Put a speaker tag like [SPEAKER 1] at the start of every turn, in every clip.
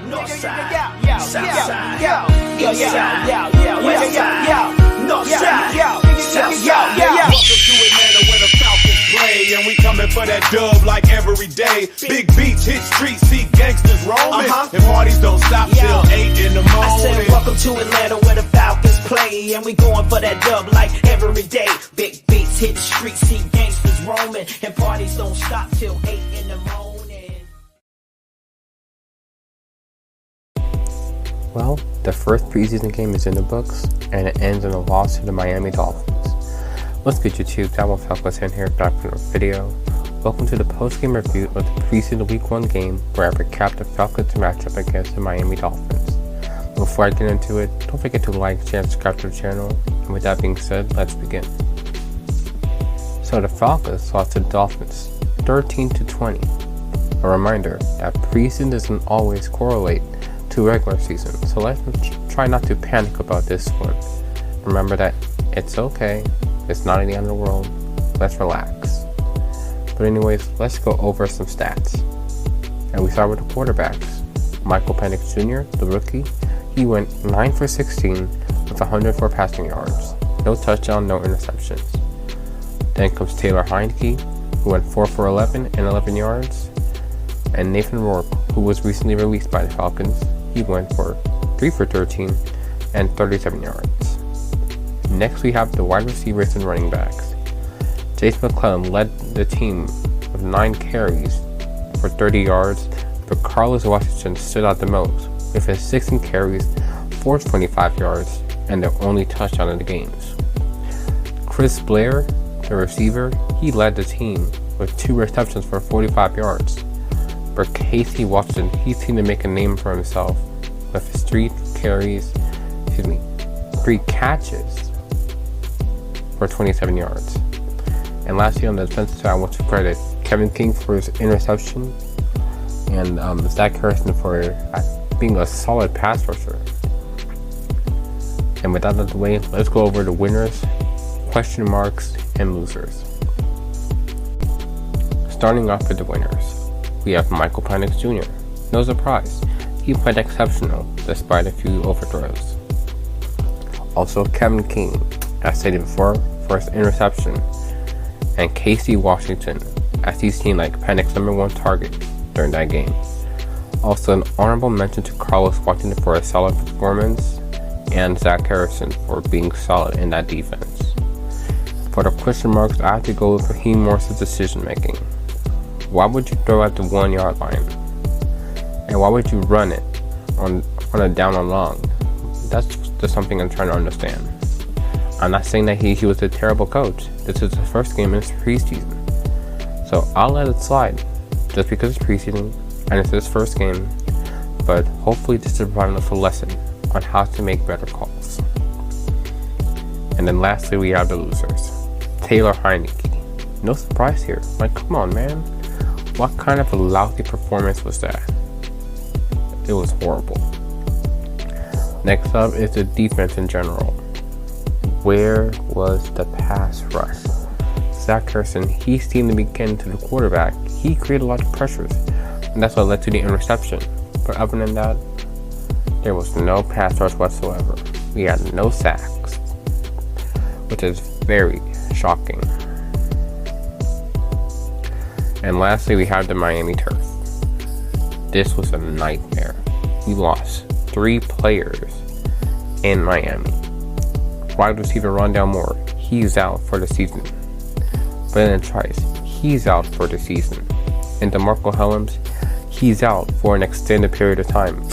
[SPEAKER 1] North side, south side, east side, west side, north side, south side. Welcome to Atlanta where the Falcons play, and we coming for that dub like every day. Big beats hit streets, see gangsters roaming, and parties don't stop till 8 in the morning.
[SPEAKER 2] I said welcome to Atlanta where the Falcons play, and we going for that dub like every day. Big beats hit the streets, see gangsters roaming, and parties don't stop till 8 in the morning.
[SPEAKER 3] Well, the first preseason game is in the books, and it ends in a loss to the Miami Dolphins. What's good, YouTube? Damo Falcons in here, back from a video. Welcome to the post-game review of the preseason Week 1 game, where I recap the Falcons matchup against the Miami Dolphins. Before I get into it, don't forget to like, share, and subscribe to the channel. And with that being said, let's begin. So the Falcons lost to the Dolphins 13-20. A reminder that preseason doesn't always correlate to regular season, so let's try not to panic about this one. Remember that it's okay, it's not in the end of the world, let's relax. But anyways, let's go over some stats. And we start with the quarterbacks. Michael Penix Jr., the rookie, he went 9 for 16 with 104 passing yards. No touchdown, no interceptions. Then comes Taylor Heinicke, who went 4 for 11 and 11 yards. And Nathan Rourke, who was recently released by the Falcons, he went for 3 for 13 and 37 yards. Next we have the wide receivers and running backs. Jase McClellan led the team with 9 carries for 30 yards, but Carlos Washington stood out the most with his 16 carries for 25 yards and their only touchdown in the games. Chris Blair, the receiver, he led the team with 2 receptions for 45 yards. But Casey Washington, he seemed to make a name for himself with his 3 catches for 27 yards. And lastly, on the defensive side, I want to credit Kevin King for his interception and Zach Harrison for being a solid pass rusher. And with that out of the way, let's go over the winners, question marks, and losers. Starting off with the winners. We have Michael Penix Jr. No surprise, he played exceptional despite a few overthrows. Also Kevin King, as stated before, for his interception, and Casey Washington, as he seemed like Penix's #1 target during that game. Also an honorable mention to Carlos Washington for a solid performance, and Zach Harrison for being solid in that defense. For the question marks, I have to go with Raheem Morris's decision making. Why would you throw at the 1 yard line? And why would you run it on a down and long? That's just something I'm trying to understand. I'm not saying that he was a terrible coach. This is his first game in his preseason. So I'll let it slide just because it's preseason and it's his first game. But hopefully this is providing us a lesson on how to make better calls. And then lastly, we have the losers. Taylor Heinicke. No surprise here. Like, come on, man. What kind of a lousy performance was that? It was horrible. Next up is the defense in general. Where was the pass rush? Zach Harrison, he seemed to be getting to the quarterback. He created a lot of pressures, and that's what led to the interception. But other than that, there was no pass rush whatsoever. We had no sacks, which is very shocking. And lastly, we have the Miami Turf. This was a nightmare. We lost 3 players in Miami. Wide receiver Rondale Moore, he's out for the season. Brandon Trice, he's out for the season. And DeMarco Hellams, he's out for an extended period of time.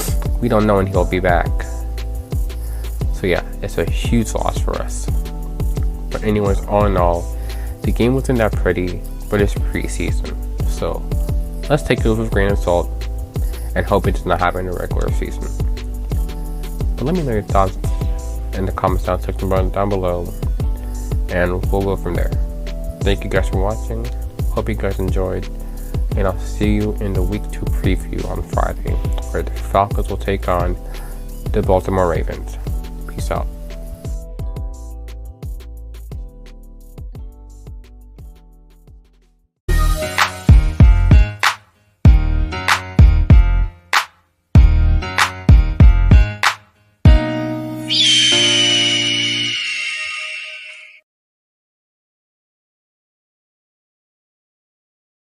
[SPEAKER 3] We don't know when he'll be back. So yeah, it's a huge loss for us. But anyways, all in all, the game wasn't that pretty, but it's preseason. So let's take it with a grain of salt and hope it does not happen in the regular season. But let me know your thoughts in the comments section down below, and we'll go from there. Thank you guys for watching. Hope you guys enjoyed, and I'll see you in the Week 2 preview on Friday, where the Falcons will take on the Baltimore Ravens. Peace out.